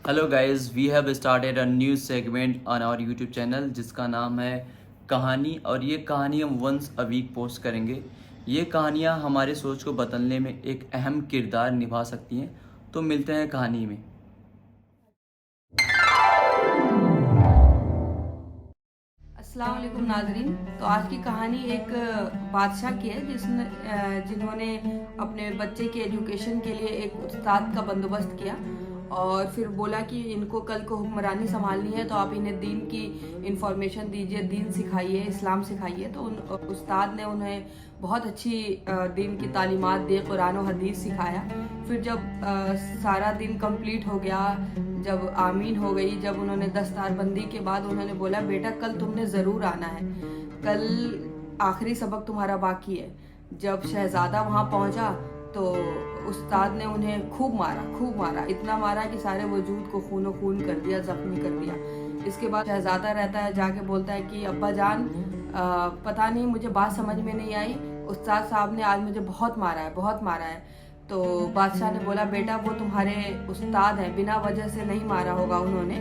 Hello guys, we have started a new segment on our YouTube channel जिसका नाम है कहानी। और ये कहानी हम वंस अ वीक पोस्ट करेंगे। ये कहानियाँ हमारे सोच को बदलने में एक अहम किरदार निभा सकती हैं। तो मिलते हैं कहानी में। अस्सलाम वालेकुम नाजरीन। तो आज की कहानी एक बादशाह की है जिन्होंने अपने बच्चे के एजुकेशन के लिए एक उस्ताद का बंदोबस्त किया और फिर बोला कि इनको कल को हुक्मरानी संभालनी है तो आप इन्हें दीन की इंफॉर्मेशन दीजिए, दीन सिखाइए, इस्लाम सिखाइए। तो उस्ताद ने उन्हें बहुत अच्छी दीन की तालीमात दी, कुरान और हदीस सिखाया। फिर जब सारा दिन कंप्लीट हो गया, जब आमीन हो गई, जब उन्होंने दस्तारबंदी के बाद उन्होंने बोला बेटा कल तुमने ज़रूर आना है, कल आखिरी सबक तुम्हारा बाकी है। जब शहजादा वहाँ पहुँचा तो उस्ताद ने उन्हें खूब मारा, इतना मारा कि सारे वजूद को खूनो खून कर दिया, जख्मी कर दिया। इसके बाद शहजादा रहता है, जाके बोलता है कि अब्बा जान पता नहीं, मुझे बात समझ में नहीं आई, उस्ताद साहब ने आज मुझे बहुत मारा है। तो बादशाह ने बोला बेटा वो तुम्हारे उस्ताद हैं, बिना वजह से नहीं मारा होगा उन्होंने।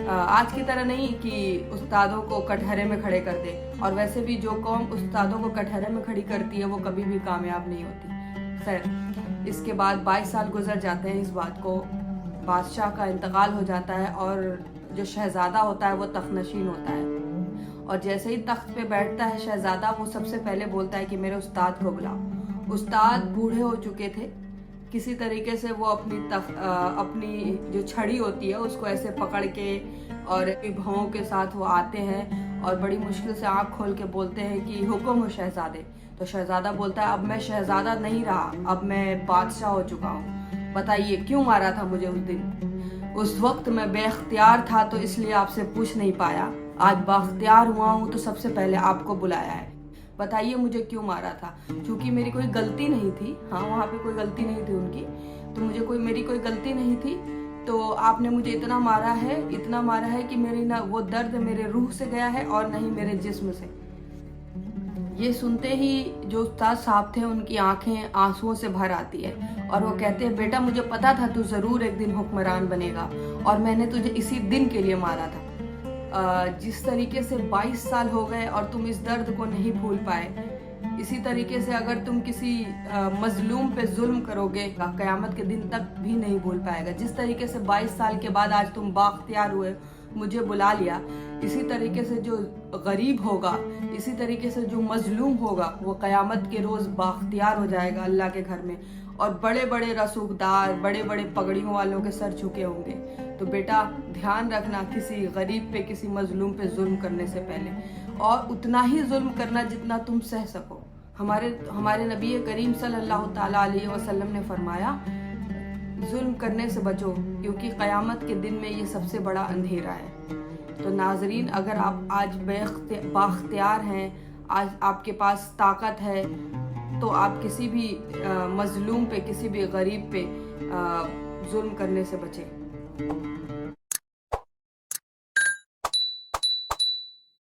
आज की तरह नहीं कि उस्तादों को कटहरे में खड़े कर दे, और वैसे भी जो कौम उस्तादों को कटहरे में खड़ी करती है वो कभी भी कामयाब नहीं होती। खैर, इसके बाद 22 साल गुजर जाते हैं। इस बात को बादशाह का इंतकाल हो जाता है और जो शहजादा होता है वो तख्तनशीन होता है। और जैसे ही तख्त पे बैठता है शहजादा, वो सबसे पहले बोलता है कि मेरे उस्ताद को बुलाओ। उस्ताद बूढ़े हो चुके थे। किसी तरीके से वो अपनी जो छड़ी होती है उसको ऐसे पकड़ के और भवों के साथ वो आते हैं और बड़ी मुश्किल से आंख खोल के बोलते हैं कि हुक्म हो शहजादे। तो शहजादा बोलता है अब मैं शहजादा नहीं रहा, अब मैं बादशाह हो चुका हूँ। बताइए क्यों मारा था मुझे उस दिन? उस वक्त मैं बेख्तियार था तो इसलिए आपसे पूछ नहीं पाया, आज बाख्तियार हुआ हूँ तो सबसे पहले आपको बुलाया है। बताइए मुझे क्यों मारा था? क्योंकि मेरी कोई गलती नहीं थी। हाँ, वहाँ पे कोई गलती नहीं थी उनकी, तो मेरी कोई गलती नहीं थी, तो आपने मुझे इतना मारा है कि मेरी ना वो दर्द मेरे रूह से गया है और नहीं मेरे जिस्म से। ये सुनते ही जो उस्ताद साहब थे उनकी आंखें आंसुओं से भर आती है और वो कहते हैं बेटा मुझे पता था तू ज़रूर एक दिन हुक्मरान बनेगा और मैंने तुझे इसी दिन के लिए मारा था। जिस तरीके से 22 साल हो गए और तुम इस दर्द को नहीं भूल पाए, इसी तरीके से अगर तुम किसी मजलूम पे जुल्म करोगे क़यामत के दिन तक भी नहीं भूल पाएगा। जिस तरीके से 22 साल के बाद आज तुम बाख्तियार हुए, मुझे बुला लिया, इसी तरीके से जो गरीब होगा, इसी तरीके से जो मजलूम होगा वो क़यामत के रोज़ बाख्तियार हो जाएगा अल्लाह के घर में। और बड़े बड़े रसूखदार, बड़े बड़े पगड़ियों वालों के सर झुके होंगे। तो बेटा ध्यान रखना, किसी गरीब पे, किसी मजलूम पे जुल्म करने से पहले, और उतना ही जुल्म करना जितना तुम सह सको। हमारे नबी करीम सल्लल्लाहु ताला अलैहि वसल्लम ने फरमाया जुल्म करने से बचो, क्योंकि क़यामत के दिन में ये सबसे बड़ा अंधेरा है। तो नाजरीन, अगर आप आज बाख्तियार हैं, आज आपके पास ताकत है, तो आप किसी भी मजलूम पे, किसी भी गरीब पे जुल्म करने से बचें।